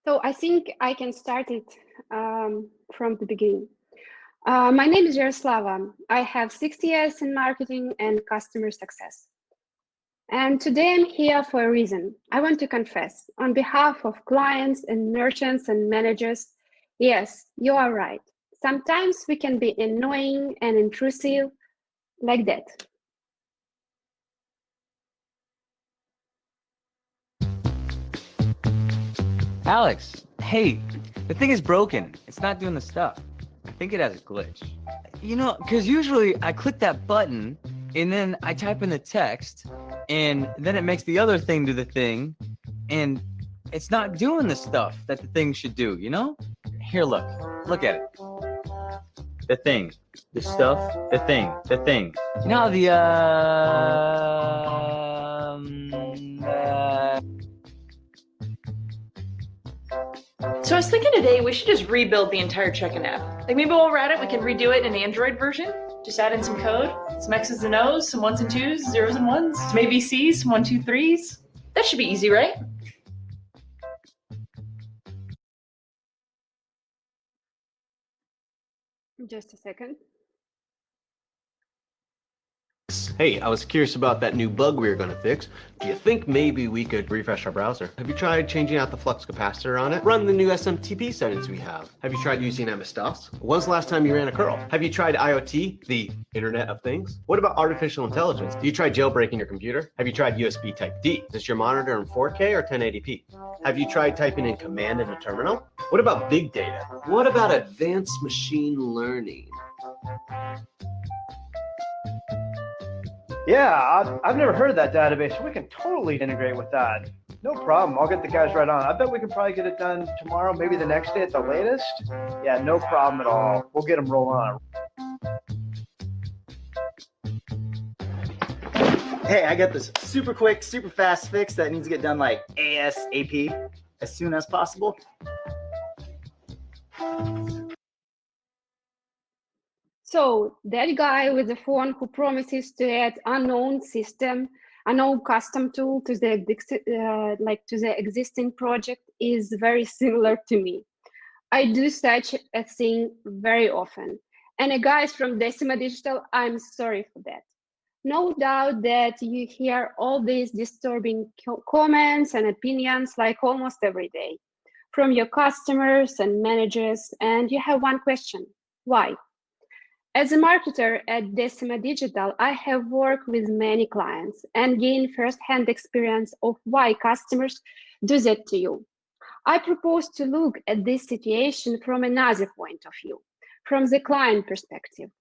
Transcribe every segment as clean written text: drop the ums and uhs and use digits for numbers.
So I think I can start it from the beginning. My name is Yaroslava. I have 6 years in marketing and customer success. And today I'm here for a reason. I want to confess on behalf of clients and merchants and managers, yes, you are right. Sometimes we can be annoying and intrusive like that. Alex, hey, the thing is broken. It's not doing the stuff. I think it has a glitch. You know, because usually I click that button and then I type in the text and then it makes the other thing do the thing and it's not doing the stuff that the thing should do, you know? Here, look at it. The thing, the stuff, the thing. Now So I was thinking today we should just rebuild the entire check-in app. Like maybe while we're at it, we can redo it in an Android version. Just add in some code, some X's and O's, some 1s and 2s, 0s and 1s, some ABCs, some 1, 2, 3s. That should be easy, right? Just a second. Hey, I was curious about that new bug we were going to fix. Do you think maybe we could refresh our browser? Have you tried changing out the flux capacitor on it? Run the new SMTP settings we have. Have you tried using MS-DOS? When's the last time you ran a curl? Have you tried IoT, the Internet of Things? What about artificial intelligence? Do you try jailbreaking your computer? Have you tried USB Type-D? Is your monitor in 4K or 1080p? Have you tried typing in command in a terminal? What about big data? What about advanced machine learning? Yeah, I've never heard of that database, so we can totally integrate with that. No problem. I'll get the guys right on. I bet we can probably get it done tomorrow, maybe the next day at the latest. Yeah, no problem at all. We'll get them rolling on. Hey, I got this super quick, super fast fix that needs to get done like ASAP, as soon as possible. So that guy with the phone who promises to add unknown custom tool to the existing project is very similar to me. I do such a thing very often. And guys from Decima Digital, I'm sorry for that. No doubt that you hear all these disturbing comments and opinions like almost every day from your customers and managers, and you have one question: why? As a marketer at Decima Digital, I have worked with many clients and gained first-hand experience of why customers do that to you. I propose to look at this situation from another point of view, from the client perspective.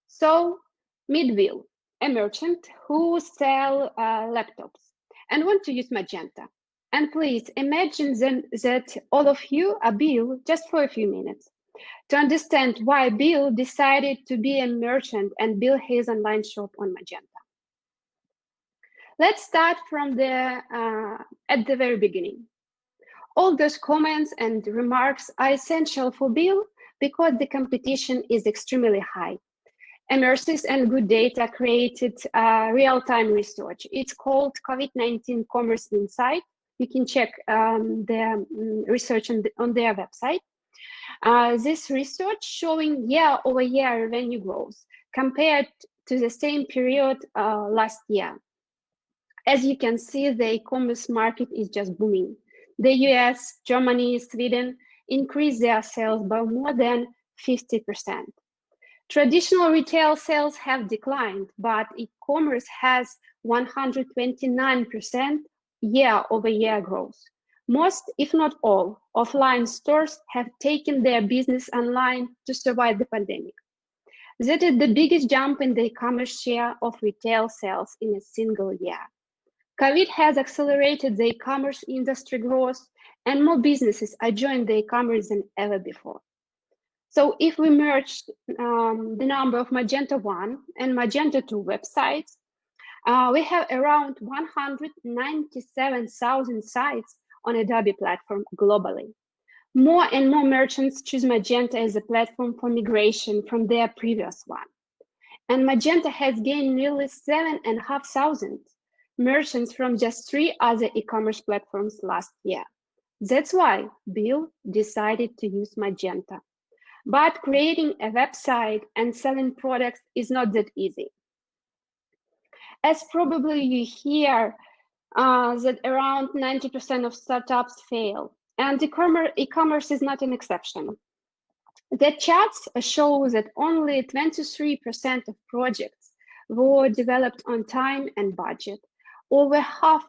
So, meet Will, a merchant who sells laptops and want to use Magento. And please imagine then that all of you are Bill just for a few minutes, to understand why Bill decided to be a merchant and build his online shop on Magento. Let's start from at the very beginning. All those comments and remarks are essential for Bill because the competition is extremely high. Immersive and Good Data created real-time research. It's called COVID-19 Commerce Insight. You can check the research on their website. This research showing year-over-year revenue growth compared to the same period last year. As you can see, the e-commerce market is just booming. The US, Germany, Sweden increased their sales by more than 50%. Traditional retail sales have declined, but e-commerce has 129% year-over-year growth. Most, if not all, offline stores have taken their business online to survive the pandemic. That is the biggest jump in the e-commerce share of retail sales in a single year. COVID has accelerated the e-commerce industry growth, and more businesses are joining the e-commerce than ever before. So if we merge the number of Magento 1 and Magento 2 websites, we have around 197,000 sites on Adobe platform globally. More and more merchants choose Magento as a platform for migration from their previous one. And Magento has gained nearly 7,500 merchants from just 3 other e-commerce platforms last year. That's why Bill decided to use Magento. But creating a website and selling products is not that easy. As probably you hear that around 90% of startups fail, and e-commerce is not an exception. The charts show that only 23% of projects were developed on time and budget. Over half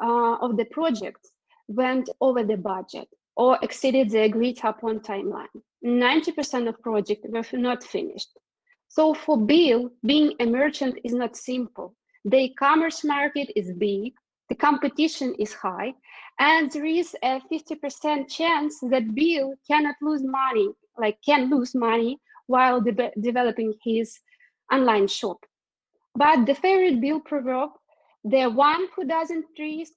of the projects went over the budget or exceeded the agreed upon timeline. 90% of projects were not finished. So for Bill, being a merchant is not simple. The e-commerce market is big, the competition is high, and there is a 50% chance that Bill cannot lose money, can lose money while developing his online shop. But the favorite Bill proverb, the one who doesn't risk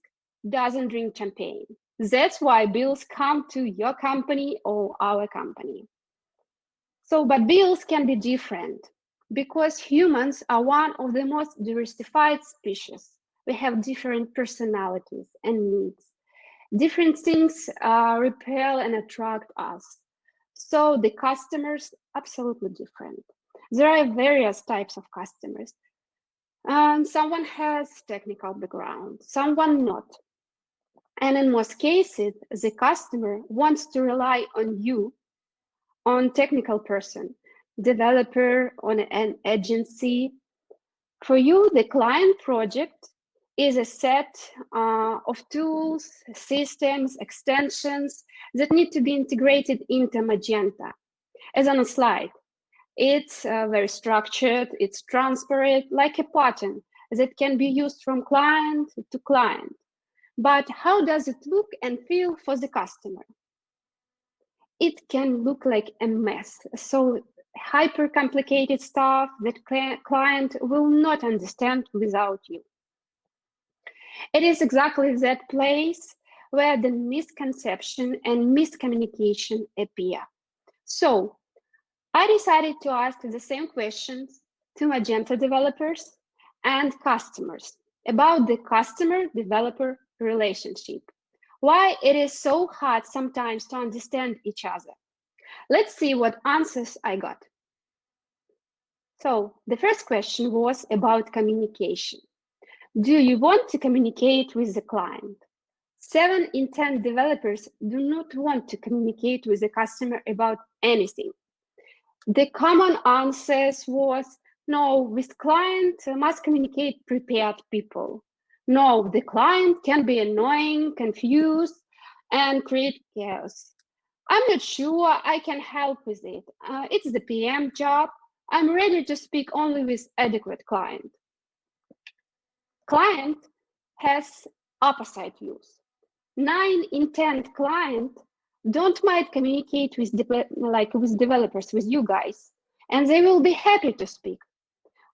doesn't drink champagne. That's why bills come to your company or our company. So, but bills can be different because humans are one of the most diversified species. We have different personalities and needs. Different things repel and attract us. So the customers, absolutely different. There are various types of customers. And someone has technical background, someone not. And in most cases, the customer wants to rely on you, on technical person, developer, on an agency. For you, the client project is a set of tools, systems, extensions that need to be integrated into Magento. As on a slide, it's very structured, it's transparent, like a pattern that can be used from client to client. But how does it look and feel for the customer? It can look like a mess. So hyper complicated stuff that client will not understand without you. It is exactly that place where the misconception and miscommunication appear. So I decided to ask the same questions to Magento developers and customers about the customer-developer relationship. Why it is so hard sometimes to understand each other. Let's see what answers I got. So the first question was about communication. Do you want to communicate with the client? 7 in 10 developers do not want to communicate with the customer about anything. The common answers was, no, with client must communicate prepared people. No, the client can be annoying, confused, and create chaos. I'm not sure I can help with it. It's the PM job. I'm ready to speak only with adequate client. Client has opposite views. 9 in 10 client don't mind communicate with developers, with you guys, and they will be happy to speak.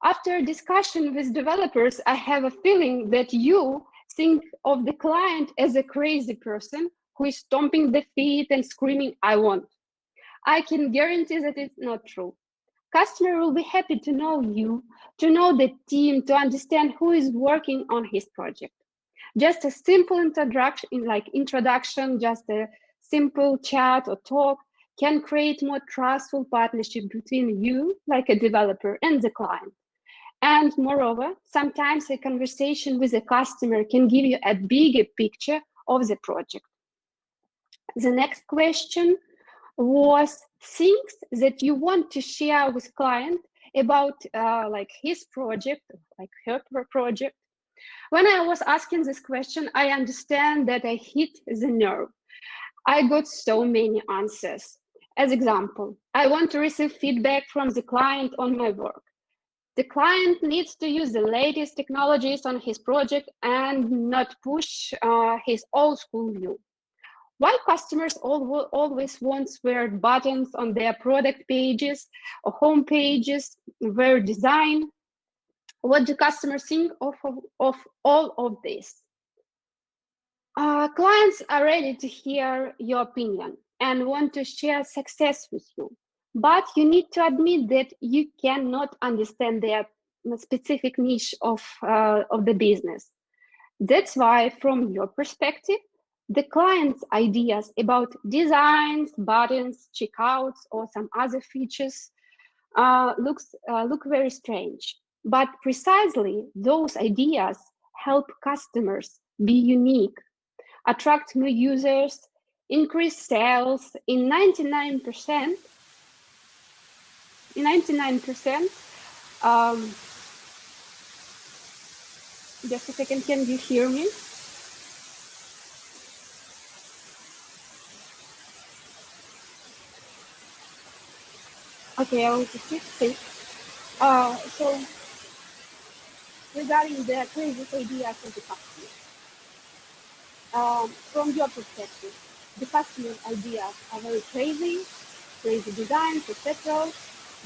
After discussion with developers, I have a feeling that you think of the client as a crazy person who is stomping the feet and screaming, I want. I can guarantee that it's not true. Customer will be happy to know you, to know the team, to understand who is working on his project. Just a simple introduction, just a simple chat or talk can create more trustful partnership between you, like a developer, and the client. And moreover, sometimes a conversation with a customer can give you a bigger picture of the project. The next question was things that you want to share with client about his project, like her project. When I was asking this question, I understand that I hit the nerve. I got so many answers. As example, I want to receive feedback from the client on my work. The client needs to use the latest technologies on his project and not push his old school view. Why customers always want squared buttons on their product pages or home pages, their design? What do customers think of all of this? Clients are ready to hear your opinion and want to share success with you. But you need to admit that you cannot understand their specific niche of the business. That's why, from your perspective, The client's ideas about designs, buttons, checkouts, or some other features look very strange. But precisely those ideas help customers be unique, attract new users, increase sales in 99%. Just a second, can you hear me? Okay, I will proceed. So regarding the crazy ideas of the customer, from your perspective, the customer ideas are very crazy designs, etc.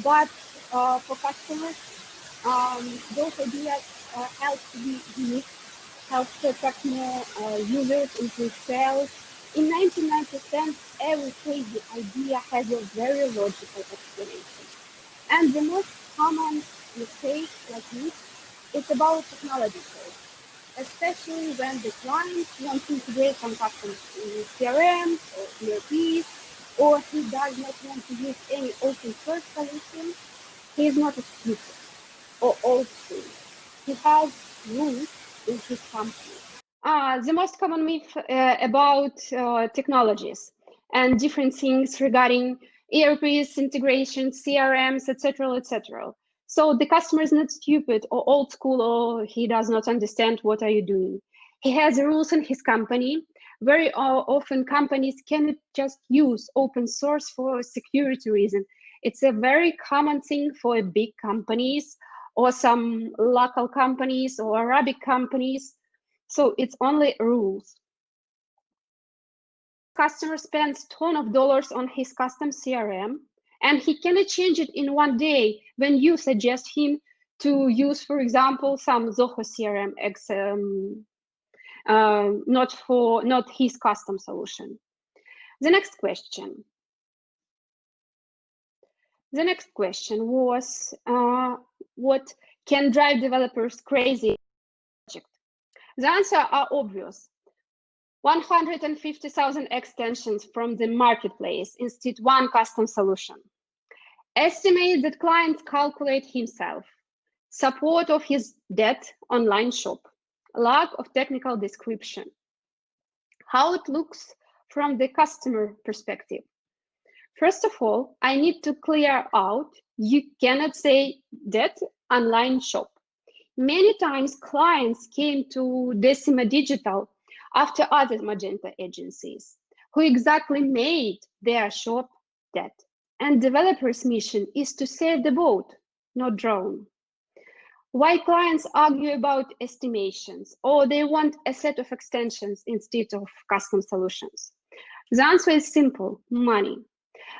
But for customers, those ideas help to be unique, help to attract more users, increase sales. In 99%, every crazy idea has a very logical explanation. And the most common mistake like this is about technology choice, especially when the client wants to integrate some custom CRMs or ERPs, or he does not want to use any open source solution. He is not a stupid or old school. He has rules in his company. The most common myth about technologies and different things regarding ERPs, integration, CRMs, etc., etc. So the customer is not stupid or old school, or he does not understand what are you doing. He has rules in his company. Very often companies cannot just use open source for security reason. It's a very common thing for big companies or some local companies or Arabic companies. So it's only rules. Customer spends tons of dollars on his custom CRM, and he cannot change it in one day when you suggest him to use, for example, some Zoho CRM, not his custom solution. The next question was, what can drive developers crazy project? The answer are obvious. 150,000 extensions from the marketplace instead one custom solution. Estimate that client calculate himself. Support of his debt online shop. Lack of technical description. How it looks from the customer perspective. First of all, I need to clear out, you cannot say debt online shop. Many times clients came to Decima Digital after other Magento agencies who exactly made their shop that. And developers' mission is to save the boat, not drown. Why clients argue about estimations, or they want a set of extensions instead of custom solutions? The answer is simple: money.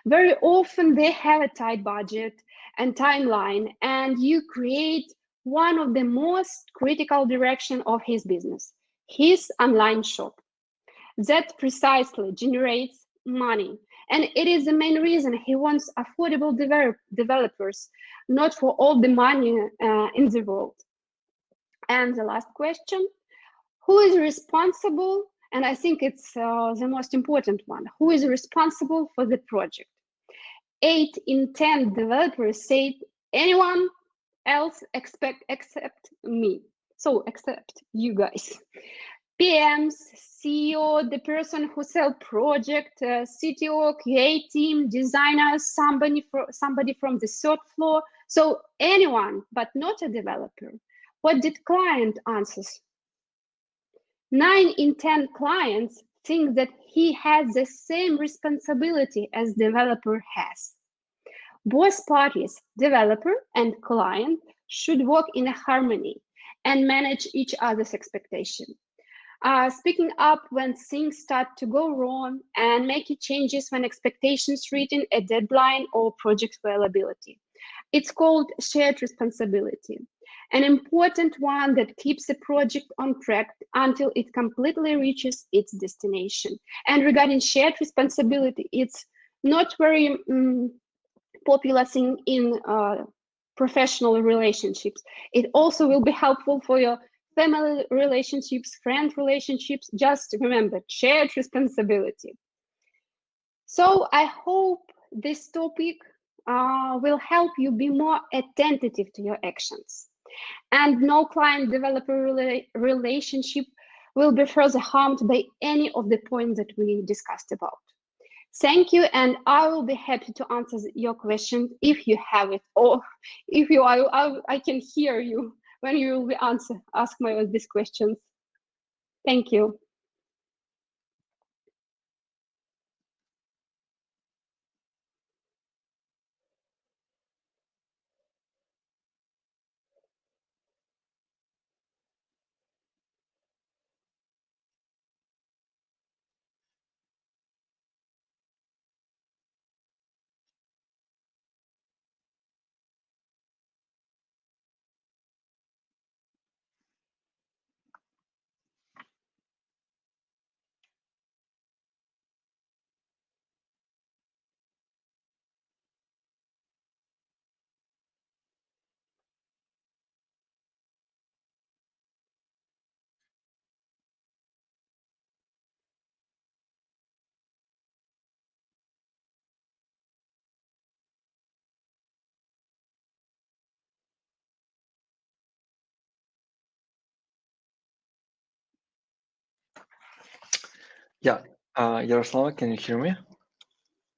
Very often they have a tight budget and timeline, and you create one of the most critical direction of his business, his online shop. That precisely generates money. And it is the main reason he wants affordable developers, not for all the money in the world. And the last question, who is responsible? And I think it's the most important one. Who is responsible for the project? 8 in 10 developers said anyone else except me. So except you guys. PMs, CEO, the person who sell project, CTO, QA team, designers, somebody from the third floor. So anyone, but not a developer. What did client answers? 9 in 10 clients think that he has the same responsibility as developer has. Both parties, developer and client, should work in a harmony and manage each other's expectation. Speaking up when things start to go wrong and making changes when expectations reaching a deadline or project availability. It's called shared responsibility, an important one that keeps the project on track until it completely reaches its destination. And regarding shared responsibility, it's not very popular thing in professional relationships. It also will be helpful for your family relationships, friend relationships. Just remember, shared responsibility. So I hope this topic will help you be more attentive to your actions. And no client-developer relationship will be further harmed by any of the points that we discussed about. Thank you, and I will be happy to answer your question if you have it, or if you I can hear you when you will ask these questions. Thank you. Yeah, Yaroslava, can you hear me?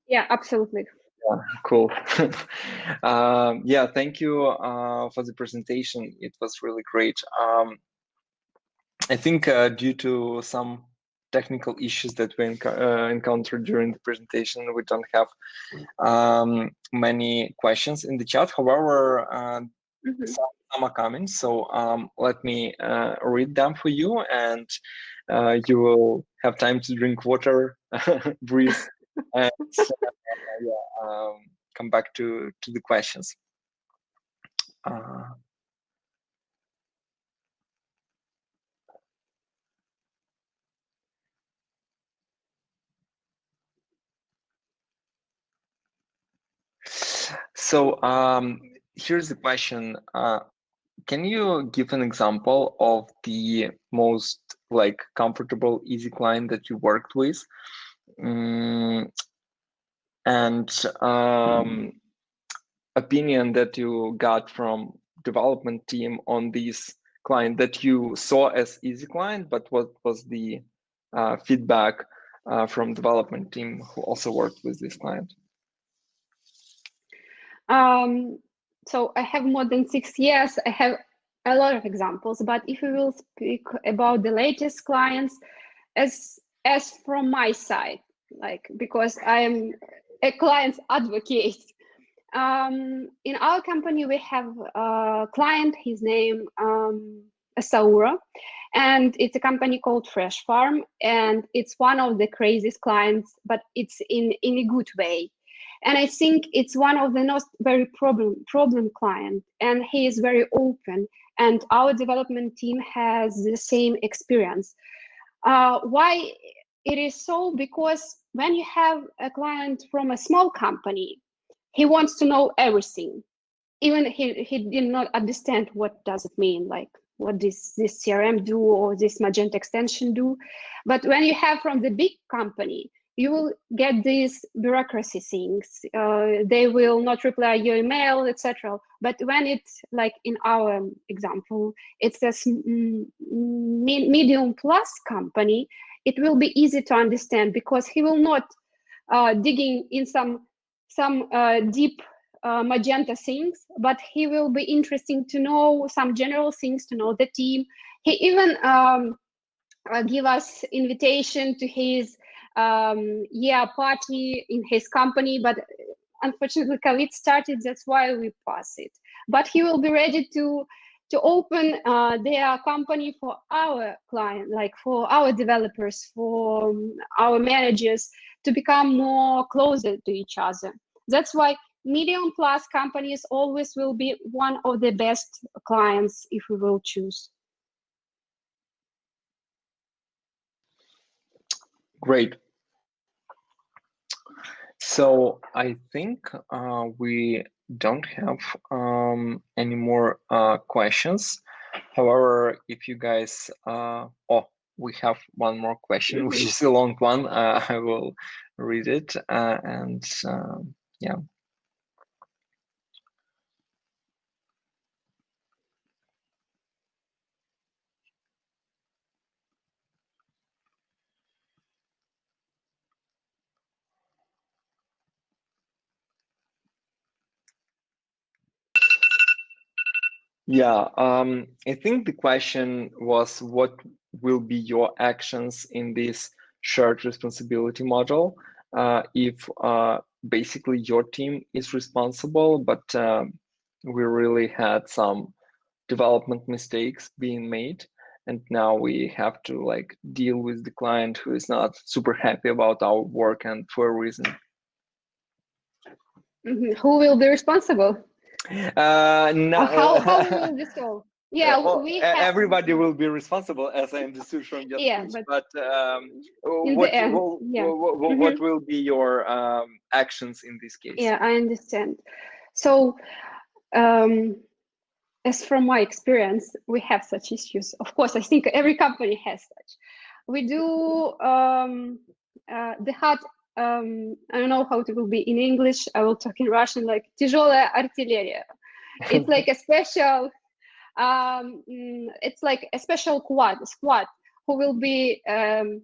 Yeah, absolutely. Yeah, cool. Yeah, thank you for the presentation. It was really great. I think due to some technical issues that we encountered during the presentation, we don't have many questions in the chat. However, some are coming, so let me read them for you, and you will have time to drink water, breathe, and come back to the questions. So here's the question. Can you give an example of the most comfortable, easy client that you worked with? And opinion that you got from development team on this client that you saw as easy client, but what was the feedback from development team who also worked with this client? So I have more than 6 years. I have a lot of examples, but if we will speak about the latest clients, as from my side, because I am a client's advocate. In our company, we have a client, his name Saura, and it's a company called Fresh Farm, and it's one of the craziest clients, but it's in a good way. And I think it's one of the not very problem client, and he is very open, and our development team has the same experience. Why it is so? Because when you have a client from a small company, he wants to know everything. Even he did not understand what does it mean, like what this CRM do or this Magento extension do. But when you have from the big company, you will get these bureaucracy things. They will not reply your email, etc. But when it's like in our example, it's a medium plus company, it will be easy to understand because he will not digging in some deep Magento things, but he will be interesting to know some general things, to know the team. He even give us invitation to his party in his company, but unfortunately COVID started, that's why we pass it. But he will be ready to open their company for our client, like for our developers, for our managers, to become more closer to each other. That's why medium plus companies always will be one of the best clients if we will choose. Great. So I think we don't have any more questions. However, if you guys, oh, we have one more question, which is a long one. I will read it and yeah. Yeah, I think the question was what will be your actions in this shared responsibility model if basically your team is responsible, but we really had some development mistakes being made, and now we have to like deal with the client who is not super happy about our work and for a reason. Who will be responsible? No, How will this solve? Yeah, everybody will be responsible, as I understood from your speech. But what what will be your actions in this case? Yeah, I understand. So, as from my experience, we have such issues. Of course, I think every company has such. We do the hard. I don't know how it will be in English. I will talk in Russian, like тяжелая артиллерия. It's like a special. It's like a special squad who will be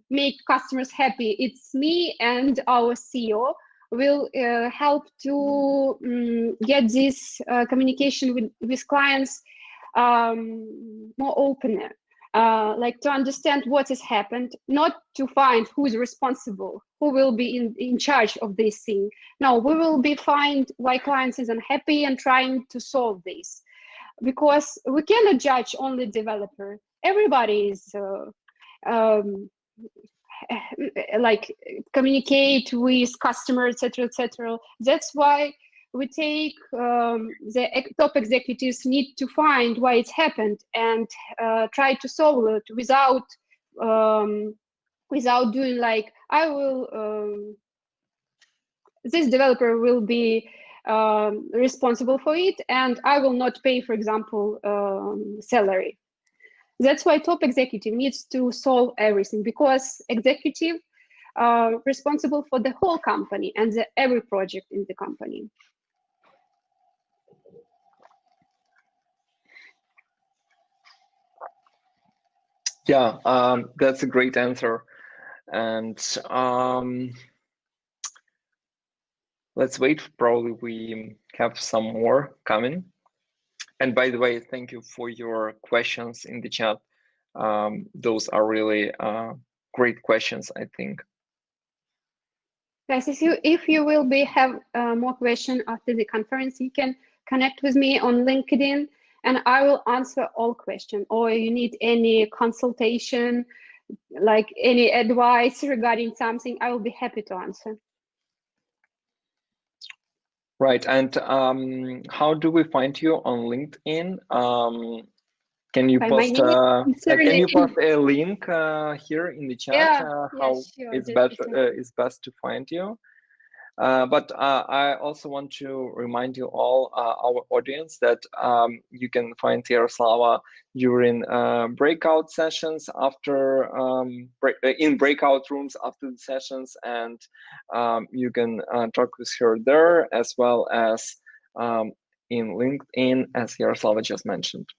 make customers happy. It's me and our CEO will help to get this communication with clients more opener. Like to understand what has happened, not to find who is responsible, who will be in charge of this thing. No, we will be find why clients is unhappy and trying to solve this. Because we cannot judge only developer. Everybody is like communicate with customers, etc., etc. That's why we take the top executives need to find why it's happened and try to solve it without doing like I will. This developer will be responsible for it, and I will not pay, for example, salary. That's why top executive needs to solve everything, because executive are responsible for the whole company and every project in the company. Yeah, that's a great answer. And let's wait. Probably we have some more coming. And by the way, thank you for your questions in the chat. Those are really great questions, I think. Guys, if you will have more questions after the conference, you can connect with me on LinkedIn, and I will answer all questions. Or you need any consultation, like any advice regarding something, I will be happy to answer. Right, and how do we find you on LinkedIn? Can you post a link here in the chat? Yeah, how sure, it's best to find you? But I also want to remind you all, our audience, that you can find Yaroslava during breakout sessions after in breakout rooms after the sessions, and you can talk with her there, as well as in LinkedIn, as Yaroslava just mentioned.